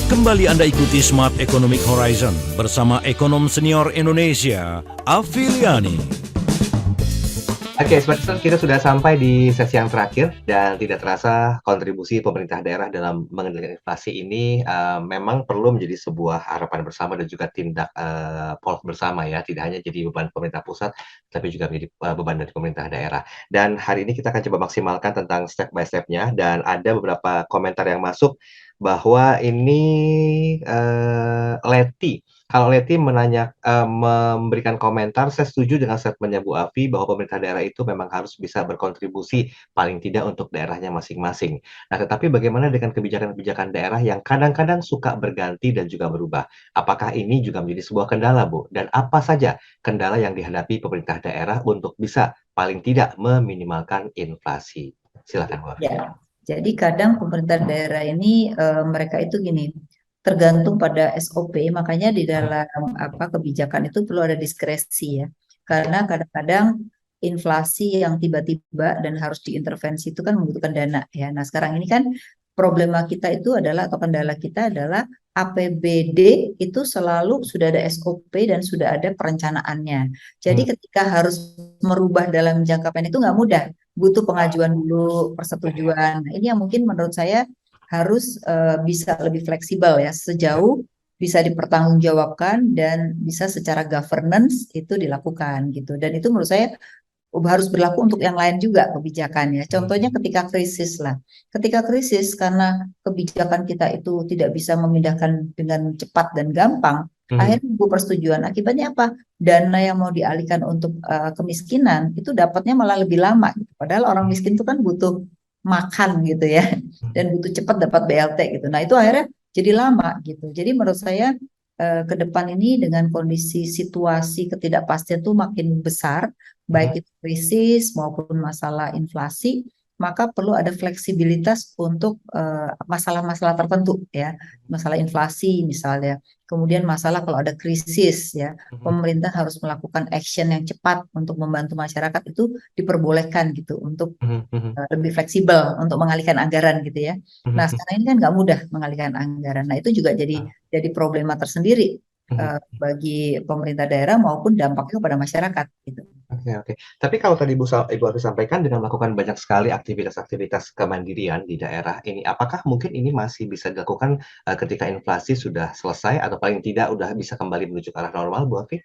Speaker 1: Kembali Anda ikuti Smart Economic Horizon bersama ekonom senior Indonesia, Afiliani.
Speaker 2: Oke, Smart Listener, kita sudah sampai di sesi yang terakhir dan tidak terasa kontribusi pemerintah daerah dalam mengendalikan inflasi ini memang perlu menjadi sebuah harapan bersama dan juga tindak polk bersama ya, tidak hanya jadi beban pemerintah pusat, tapi juga menjadi beban dari pemerintah daerah. Dan hari ini kita akan coba maksimalkan tentang step by step-nya dan ada beberapa komentar yang masuk bahwa ini Leti. Kalau Leti memberikan komentar, saya setuju dengan statement-nya Bu Afi bahwa pemerintah daerah itu memang harus bisa berkontribusi paling tidak untuk daerahnya masing-masing. Nah, tetapi bagaimana dengan kebijakan-kebijakan daerah yang kadang-kadang suka berganti dan juga berubah? Apakah ini juga menjadi sebuah kendala, Bu? Dan apa saja kendala yang dihadapi pemerintah daerah untuk bisa paling tidak meminimalkan inflasi? Silakan Bu Afi.
Speaker 3: Ya. Jadi kadang pemerintah daerah ini mereka itu gini, tergantung pada SOP, makanya di dalam apa kebijakan itu perlu ada diskresi ya. Karena kadang-kadang inflasi yang tiba-tiba dan harus diintervensi itu kan membutuhkan dana ya. Nah, sekarang ini kan problema kita itu adalah atau kendala kita adalah APBD itu selalu sudah ada SOP dan sudah ada perencanaannya. Jadi
Speaker 2: Hmm,
Speaker 3: ketika harus merubah dalam jangka pendek itu nggak mudah, butuh pengajuan dulu, persetujuan. Nah, ini yang mungkin menurut saya harus bisa lebih fleksibel ya, sejauh bisa dipertanggungjawabkan dan bisa secara governance itu dilakukan gitu. Dan itu menurut saya harus berlaku untuk yang lain juga kebijakannya. Contohnya ketika krisis lah. Ketika krisis karena kebijakan kita itu tidak bisa memindahkan dengan cepat dan gampang, akhirnya nunggu persetujuan. Akibatnya apa? Dana yang mau dialihkan untuk kemiskinan itu dapatnya malah lebih lama, gitu. Padahal orang miskin itu kan butuh makan gitu ya, dan butuh cepat dapat BLT gitu. Nah itu akhirnya jadi lama gitu. Jadi menurut saya ke depan ini dengan kondisi situasi ketidakpastian itu makin besar, baik itu krisis maupun masalah inflasi, maka perlu ada fleksibilitas untuk masalah-masalah tertentu ya, masalah inflasi misalnya. Kemudian masalah kalau ada krisis ya, pemerintah harus melakukan action yang cepat untuk membantu masyarakat, itu diperbolehkan gitu untuk lebih fleksibel untuk mengalihkan anggaran gitu ya. Nah sekarang ini kan nggak mudah mengalihkan anggaran. Nah itu juga jadi problema tersendiri bagi pemerintah daerah maupun dampaknya kepada masyarakat gitu.
Speaker 2: Oke. Tapi kalau tadi Ibu Afi sampaikan dengan melakukan banyak sekali aktivitas-aktivitas kemandirian di daerah ini, apakah mungkin ini masih bisa dilakukan ketika inflasi sudah selesai atau paling tidak udah bisa kembali menuju ke arah normal, Bu Afi?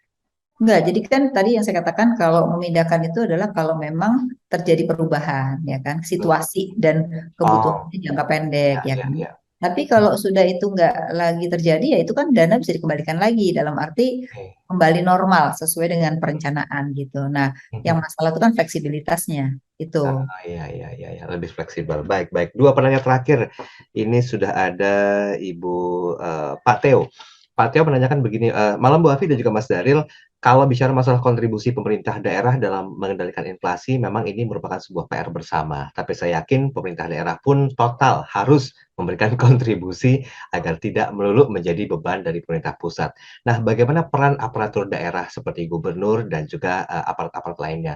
Speaker 3: Enggak, jadi kan tadi yang saya katakan kalau memindahkan itu adalah kalau memang terjadi perubahan ya kan, situasi dan
Speaker 2: Oh,
Speaker 3: kebutuhannya jangka pendek ya kan.
Speaker 2: ya.
Speaker 3: Tapi kalau sudah itu enggak lagi terjadi ya itu kan dana bisa dikembalikan lagi dalam arti
Speaker 2: Oke.
Speaker 3: kembali normal sesuai dengan perencanaan gitu. Nah, yang masalah itu kan fleksibilitasnya itu.
Speaker 2: Iya, lebih fleksibel. Baik. Dua penanya terakhir. Ini sudah ada Ibu Pak Teo. Pak Teo menanyakan begini, malam Bu Afi dan juga Mas Daril, kalau bicara masalah kontribusi pemerintah daerah dalam mengendalikan inflasi, memang ini merupakan sebuah PR bersama. Tapi saya yakin pemerintah daerah pun total harus memberikan kontribusi agar tidak melulu menjadi beban dari pemerintah pusat. Nah, bagaimana peran aparatur daerah seperti gubernur dan juga aparat-aparat lainnya?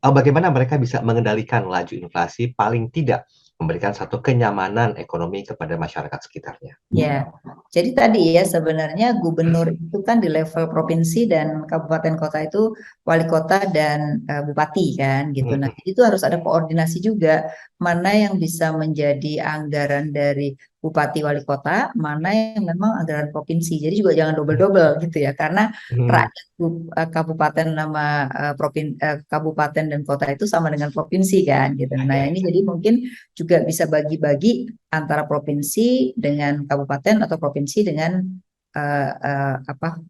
Speaker 2: Bagaimana mereka bisa mengendalikan laju inflasi paling tidak memberikan satu kenyamanan ekonomi kepada masyarakat sekitarnya.
Speaker 3: Ya, jadi tadi ya sebenarnya gubernur itu kan di level provinsi dan kabupaten kota itu wali kota dan bupati kan gitu. Nah, jadi itu harus ada koordinasi juga mana yang bisa menjadi anggaran dari bupati wali kota, mana yang memang anggaran provinsi. Jadi juga jangan double-double gitu ya, karena rakyat kabupaten nama kabupaten dan kota itu sama dengan provinsi kan gitu. Nah, ini jadi mungkin juga bisa bagi-bagi antara provinsi dengan kabupaten atau provinsi dengan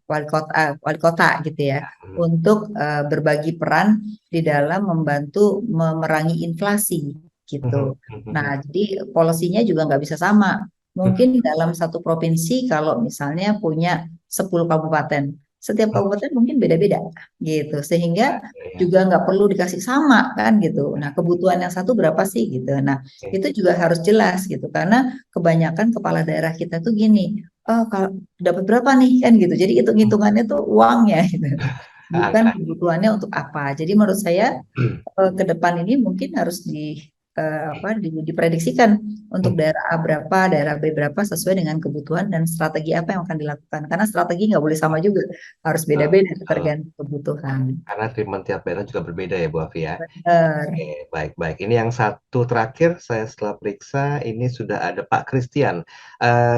Speaker 3: wali kota gitu ya, untuk berbagi peran di dalam membantu memerangi inflasi gitu. Nah, jadi polisinya juga nggak bisa sama. Mungkin dalam satu provinsi kalau misalnya punya 10 kabupaten, setiap kabupaten mungkin beda-beda gitu, sehingga juga nggak perlu dikasih sama kan gitu. Nah, kebutuhan yang satu berapa sih gitu. Nah, itu juga harus jelas gitu, karena kebanyakan kepala daerah kita tuh gini, oh kalau dapat berapa nih kan gitu. Jadi hitung-hitungannya tuh uangnya gitu, bukan kebutuhannya untuk apa. Jadi menurut saya ke depan ini mungkin harus diprediksikan untuk daerah A berapa, daerah B berapa sesuai dengan kebutuhan dan strategi apa yang akan dilakukan. Karena strategi nggak boleh sama juga, harus beda-beda tergantung kebutuhan.
Speaker 2: Karena treatment tiap daerah juga berbeda ya Bu Afi ya.
Speaker 3: Benar.
Speaker 2: Oke, baik. Ini yang satu terakhir saya setelah periksa ini sudah ada Pak Christian.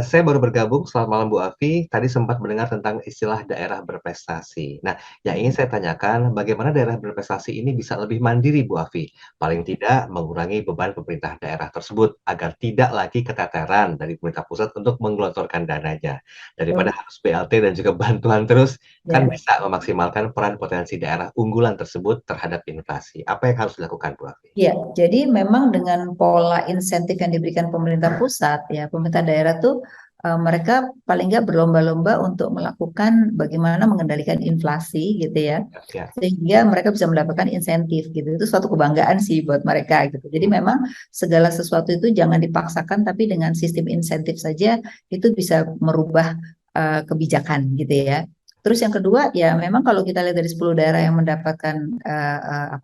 Speaker 2: Saya baru bergabung, selamat malam Bu Afi. Tadi sempat mendengar tentang istilah daerah berprestasi. Nah, yang ingin saya tanyakan, bagaimana daerah berprestasi ini bisa lebih mandiri Bu Afi? Paling tidak mengurangi beban pemerintah daerah tersebut agar tidak lagi keteteran dari pemerintah pusat untuk menggelontorkan dananya. Daripada harus BLT dan juga bantuan terus, kan
Speaker 3: Ya.
Speaker 2: bisa memaksimalkan peran potensi daerah unggulan tersebut terhadap inflasi. Apa yang harus dilakukan, Bu Afi?
Speaker 3: Ya, jadi memang dengan pola insentif yang diberikan pemerintah pusat, ya pemerintah daerah tuh mereka paling nggak berlomba-lomba untuk melakukan bagaimana mengendalikan inflasi gitu ya,
Speaker 2: Ya.
Speaker 3: sehingga mereka bisa mendapatkan insentif gitu. Itu suatu kebanggaan sih buat mereka gitu. Jadi memang segala sesuatu itu jangan dipaksakan, tapi dengan sistem insentif saja itu bisa merubah kebijakan gitu ya. Terus yang kedua ya memang kalau kita lihat dari 10 daerah yang mendapatkan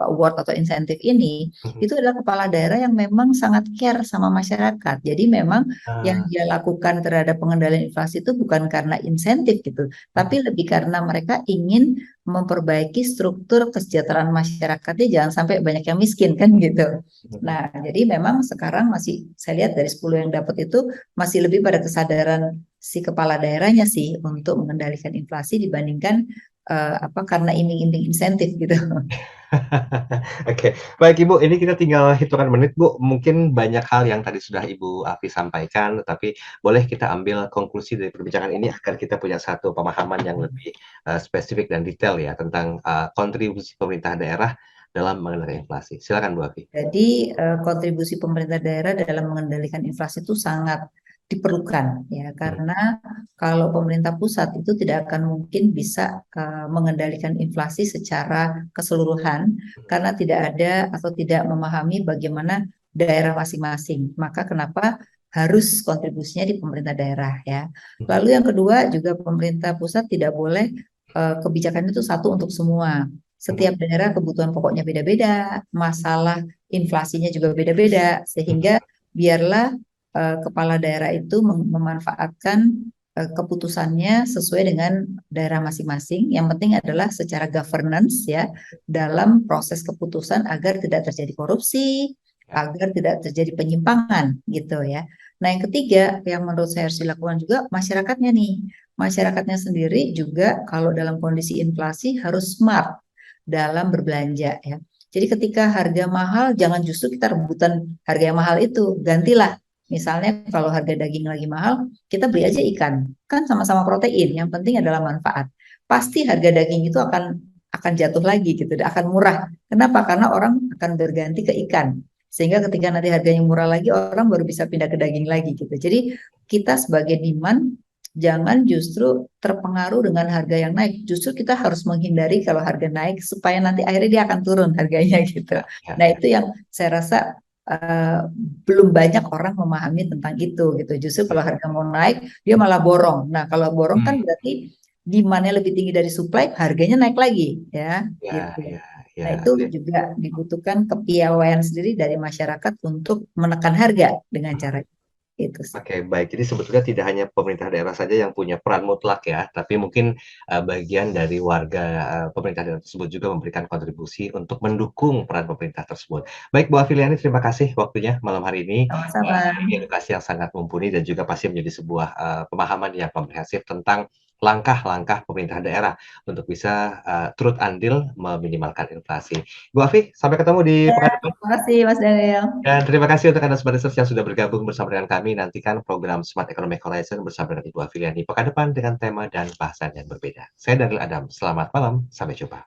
Speaker 3: award atau insentif ini, itu adalah kepala daerah yang memang sangat care sama masyarakat. Jadi memang yang dia lakukan terhadap pengendalian inflasi itu bukan karena insentif gitu, tapi lebih karena mereka ingin memperbaiki struktur kesejahteraan masyarakatnya, jangan sampai banyak yang miskin kan gitu. Nah, jadi memang sekarang masih saya lihat dari 10 yang dapat itu masih lebih pada kesadaran si kepala daerahnya sih untuk mengendalikan inflasi dibandingkan karena iming-iming insentif gitu.
Speaker 2: Oke, baik Ibu, ini kita tinggal hitungan menit Bu. Mungkin banyak hal yang tadi sudah Ibu Afi sampaikan, tapi boleh kita ambil konklusi dari perbincangan ini agar kita punya satu pemahaman yang lebih spesifik dan detail ya tentang kontribusi pemerintah daerah dalam mengendalikan inflasi. Silakan Bu Afi.
Speaker 3: Jadi kontribusi pemerintah daerah dalam mengendalikan inflasi itu sangat diperlukan ya, karena kalau pemerintah pusat itu tidak akan mungkin bisa mengendalikan inflasi secara keseluruhan karena tidak ada atau tidak memahami bagaimana daerah masing-masing. Maka kenapa harus kontribusinya di pemerintah daerah ya. Lalu yang kedua juga pemerintah pusat tidak boleh kebijakan itu satu untuk semua. Setiap daerah kebutuhan pokoknya beda-beda, masalah inflasinya juga beda-beda, sehingga biarlah kepala daerah itu memanfaatkan keputusannya sesuai dengan daerah masing-masing. Yang penting adalah secara governance ya, dalam proses keputusan agar tidak terjadi korupsi, agar tidak terjadi penyimpangan gitu ya. Nah yang ketiga yang menurut saya harus dilakukan juga masyarakatnya nih. Masyarakatnya sendiri juga kalau dalam kondisi inflasi harus smart dalam berbelanja ya. Jadi ketika harga mahal jangan justru kita rebutan harga yang mahal itu, gantilah. Misalnya kalau harga daging lagi mahal, kita beli aja ikan. Kan sama-sama protein, yang penting adalah manfaat. Pasti harga daging itu akan jatuh lagi gitu, akan murah. Kenapa? Karena orang akan berganti ke ikan. Sehingga ketika nanti harganya murah lagi, orang baru bisa pindah ke daging lagi gitu. Jadi kita sebagai demand jangan justru terpengaruh dengan harga yang naik. Justru kita harus menghindari kalau harga naik supaya nanti akhirnya dia akan turun harganya gitu. Nah itu yang saya rasa belum banyak orang memahami tentang itu gitu. Justru kalau harga mau naik dia malah borong. Nah kalau borong kan berarti demand-nya lebih tinggi dari supply, harganya naik lagi ya. Gitu. Nah itu juga dibutuhkan kepiawaian sendiri dari masyarakat untuk menekan harga dengan cara itu.
Speaker 2: Oke, baik. Jadi sebetulnya tidak hanya pemerintah daerah saja yang punya peran mutlak ya, tapi mungkin bagian dari warga pemerintah daerah tersebut juga memberikan kontribusi untuk mendukung peran pemerintah tersebut. Baik, Bu Afiliani, terima kasih waktunya malam hari ini.
Speaker 3: Sama-sama.
Speaker 2: Ini edukasi yang sangat mumpuni dan juga pasti menjadi sebuah pemahaman yang komprehensif tentang langkah-langkah pemerintah daerah untuk bisa turut andil meminimalkan inflasi. Bu Afi, sampai ketemu di pekan depan.
Speaker 3: Terima kasih Mas Daniel.
Speaker 2: Dan terima kasih untuk Anda Smart Listeners yang sudah bergabung bersama dengan kami. Nantikan program Smart Economic Horizon bersama dengan Ibu Afiliani pekan depan dengan tema dan bahasan yang berbeda. Saya Daniel Adam, selamat malam, sampai jumpa.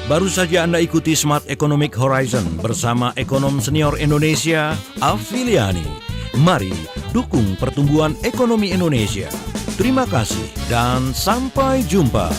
Speaker 1: Baru saja Anda ikuti Smart Economic Horizon bersama ekonom senior Indonesia, Afiliani. Mari dukung pertumbuhan ekonomi Indonesia. Terima kasih dan sampai jumpa.